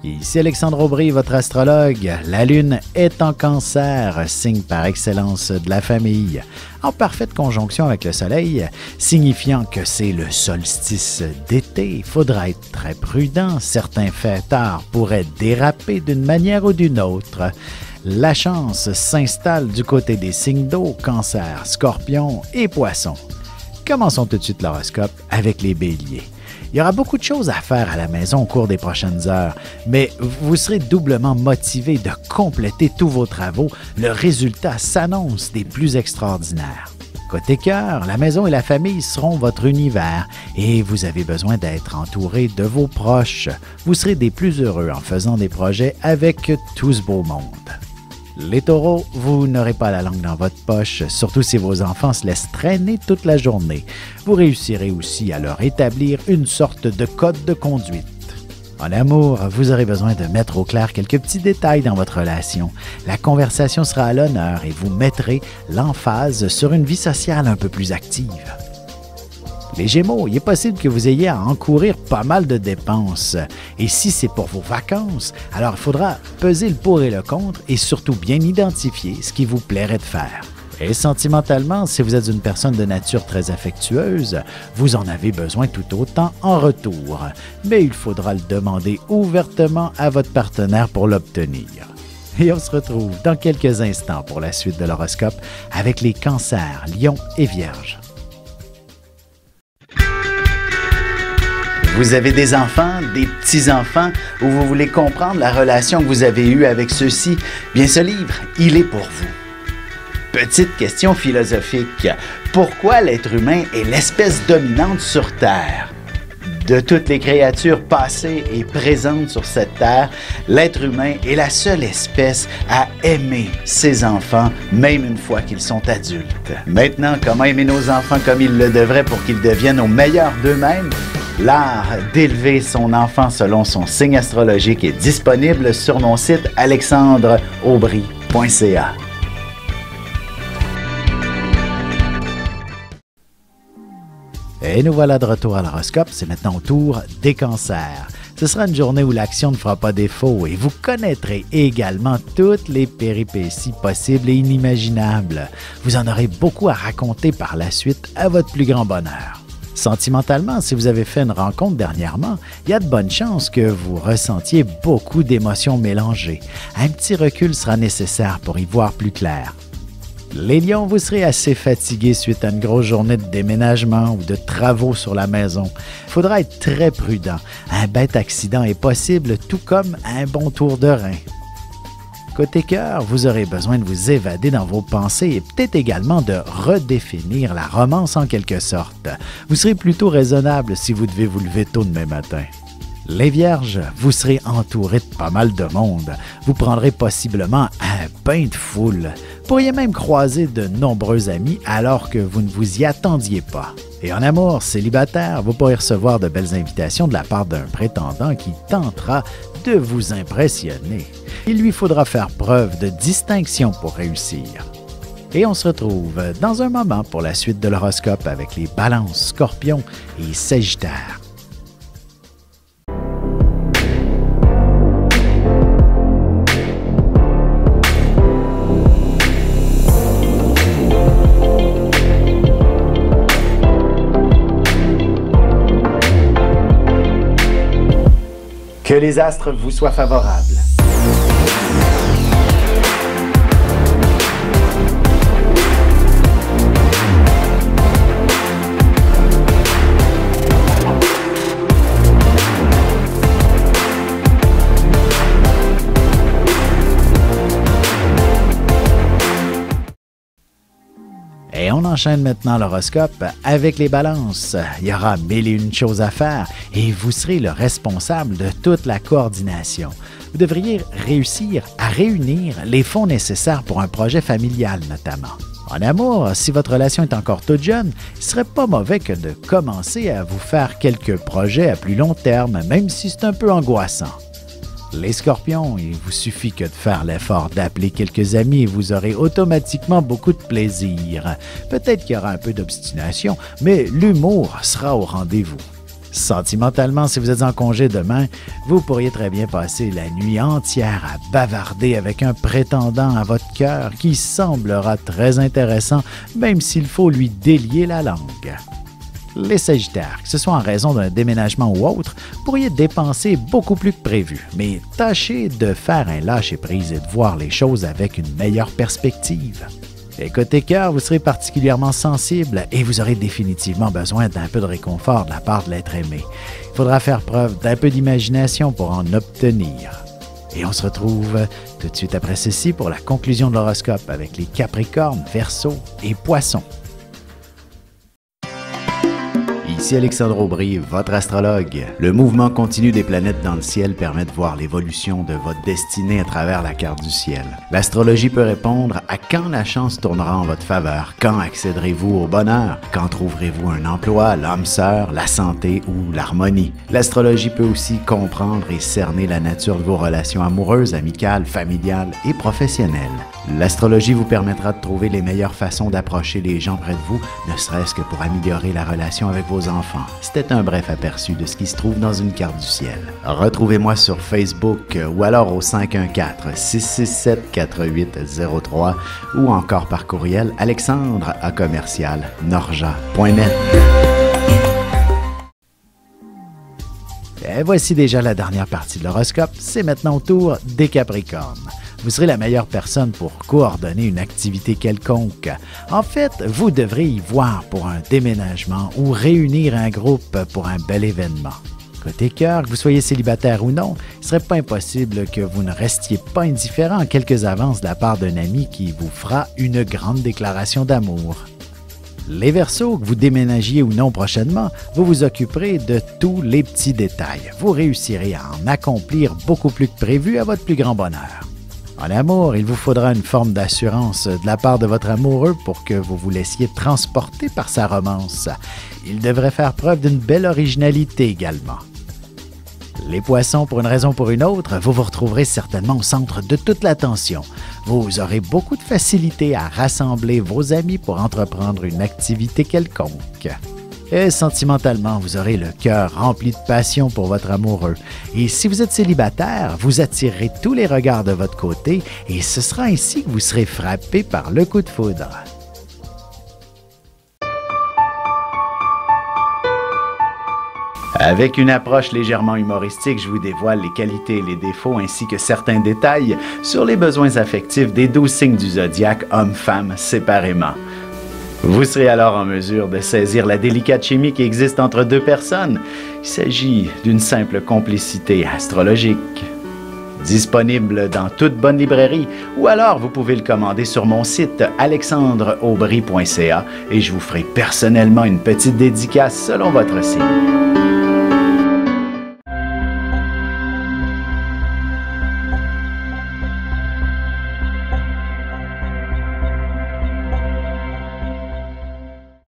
Ici Alexandre Aubry, votre astrologue. La Lune est en Cancer, signe par excellence de la famille, en parfaite conjonction avec le Soleil, signifiant que c'est le solstice d'été. Il faudra être très prudent. Certains fêtards pourraient déraper d'une manière ou d'une autre. La chance s'installe du côté des signes d'eau, Cancer, Scorpion et Poissons. Commençons tout de suite l'horoscope avec les Béliers. Il y aura beaucoup de choses à faire à la maison au cours des prochaines heures, mais vous serez doublement motivé de compléter tous vos travaux. Le résultat s'annonce des plus extraordinaires. Côté cœur, la maison et la famille seront votre univers et vous avez besoin d'être entouré de vos proches. Vous serez des plus heureux en faisant des projets avec tout ce beau monde. Les taureaux, vous n'aurez pas la langue dans votre poche, surtout si vos enfants se laissent traîner toute la journée. Vous réussirez aussi à leur établir une sorte de code de conduite. En amour, vous aurez besoin de mettre au clair quelques petits détails dans votre relation. La conversation sera à l'honneur et vous mettrez l'emphase sur une vie sociale un peu plus active. Les Gémeaux, il est possible que vous ayez à encourir pas mal de dépenses. Et si c'est pour vos vacances, alors il faudra peser le pour et le contre et surtout bien identifier ce qui vous plairait de faire. Et sentimentalement, si vous êtes une personne de nature très affectueuse, vous en avez besoin tout autant en retour. Mais il faudra le demander ouvertement à votre partenaire pour l'obtenir. Et on se retrouve dans quelques instants pour la suite de l'horoscope avec les Cancers, Lions et Vierges. Vous avez des enfants, des petits-enfants, ou vous voulez comprendre la relation que vous avez eue avec ceux-ci? Bien, ce livre, il est pour vous. Petite question philosophique. Pourquoi l'être humain est l'espèce dominante sur Terre? De toutes les créatures passées et présentes sur cette terre, l'être humain est la seule espèce à aimer ses enfants, même une fois qu'ils sont adultes. Maintenant, comment aimer nos enfants comme ils le devraient pour qu'ils deviennent au meilleur d'eux-mêmes? L'art d'élever son enfant selon son signe astrologique est disponible sur mon site alexandreaubry.ca. Et nous voilà de retour à l'horoscope, c'est maintenant au tour des Cancers. Ce sera une journée où l'action ne fera pas défaut et vous connaîtrez également toutes les péripéties possibles et inimaginables. Vous en aurez beaucoup à raconter par la suite à votre plus grand bonheur. Sentimentalement, si vous avez fait une rencontre dernièrement, il y a de bonnes chances que vous ressentiez beaucoup d'émotions mélangées. Un petit recul sera nécessaire pour y voir plus clair. Les Lions, vous serez assez fatigués suite à une grosse journée de déménagement ou de travaux sur la maison. Il faudra être très prudent. Un bête accident est possible, tout comme un bon tour de rein. Côté cœur, vous aurez besoin de vous évader dans vos pensées et peut-être également de redéfinir la romance en quelque sorte. Vous serez plutôt raisonnable si vous devez vous lever tôt demain matin. Les Vierges, vous serez entourés de pas mal de monde. Vous prendrez possiblement un bain de foule. Vous pourriez même croiser de nombreux amis alors que vous ne vous y attendiez pas. Et en amour, célibataire, vous pourrez recevoir de belles invitations de la part d'un prétendant qui tentera de vous impressionner. Il lui faudra faire preuve de distinction pour réussir. Et on se retrouve dans un moment pour la suite de l'horoscope avec les Balances, Scorpions et Sagittaires. Que les astres vous soient favorables. Et on enchaîne maintenant l'horoscope avec les Balances. Il y aura mille et une choses à faire et vous serez le responsable de toute la coordination. Vous devriez réussir à réunir les fonds nécessaires pour un projet familial notamment. En amour, si votre relation est encore toute jeune, il ne serait pas mauvais que de commencer à vous faire quelques projets à plus long terme, même si c'est un peu angoissant. Les Scorpions, il vous suffit que de faire l'effort d'appeler quelques amis et vous aurez automatiquement beaucoup de plaisir. Peut-être qu'il y aura un peu d'obstination, mais l'humour sera au rendez-vous. Sentimentalement, si vous êtes en congé demain, vous pourriez très bien passer la nuit entière à bavarder avec un prétendant à votre cœur qui semblera très intéressant, même s'il faut lui délier la langue. Les Sagittaires, que ce soit en raison d'un déménagement ou autre, pourriez dépenser beaucoup plus que prévu, mais tâchez de faire un lâcher-prise et de voir les choses avec une meilleure perspective. Et côté cœur, vous serez particulièrement sensible et vous aurez définitivement besoin d'un peu de réconfort de la part de l'être aimé. Il faudra faire preuve d'un peu d'imagination pour en obtenir. Et on se retrouve tout de suite après ceci pour la conclusion de l'horoscope avec les Capricornes, Verseaux et Poissons. Ici Alexandre Aubry, votre astrologue. Le mouvement continu des planètes dans le ciel permet de voir l'évolution de votre destinée à travers la carte du ciel. L'astrologie peut répondre à quand la chance tournera en votre faveur, quand accéderez-vous au bonheur, quand trouverez-vous un emploi, l'âme sœur, la santé ou l'harmonie. L'astrologie peut aussi comprendre et cerner la nature de vos relations amoureuses, amicales, familiales et professionnelles. L'astrologie vous permettra de trouver les meilleures façons d'approcher les gens près de vous, ne serait-ce que pour améliorer la relation avec vos enfants. C'était un bref aperçu de ce qui se trouve dans une carte du ciel. Retrouvez-moi sur Facebook ou alors au 514-667-4803 ou encore par courriel alexandre@norja.net. Et voici déjà la dernière partie de l'horoscope. C'est maintenant au tour des Capricornes. Vous serez la meilleure personne pour coordonner une activité quelconque. En fait, vous devrez y voir pour un déménagement ou réunir un groupe pour un bel événement. Côté cœur, que vous soyez célibataire ou non, il ne serait pas impossible que vous ne restiez pas indifférent à quelques avances de la part d'un ami qui vous fera une grande déclaration d'amour. Les Verseaux, que vous déménagiez ou non prochainement, vous vous occuperez de tous les petits détails. Vous réussirez à en accomplir beaucoup plus que prévu à votre plus grand bonheur. En amour, il vous faudra une forme d'assurance de la part de votre amoureux pour que vous vous laissiez transporter par sa romance. Il devrait faire preuve d'une belle originalité également. Les Poissons, pour une raison ou pour une autre, vous vous retrouverez certainement au centre de toute l'attention. Vous aurez beaucoup de facilité à rassembler vos amis pour entreprendre une activité quelconque. Et sentimentalement, vous aurez le cœur rempli de passion pour votre amoureux. Et si vous êtes célibataire, vous attirerez tous les regards de votre côté et ce sera ainsi que vous serez frappé par le coup de foudre. Avec une approche légèrement humoristique, je vous dévoile les qualités et les défauts ainsi que certains détails sur les besoins affectifs des 12 signes du zodiaque, hommes-femmes séparément. Vous serez alors en mesure de saisir la délicate chimie qui existe entre deux personnes. Il s'agit d'une simple complicité astrologique. Disponible dans toute bonne librairie ou alors vous pouvez le commander sur mon site alexandreaubry.ca et je vous ferai personnellement une petite dédicace selon votre signe.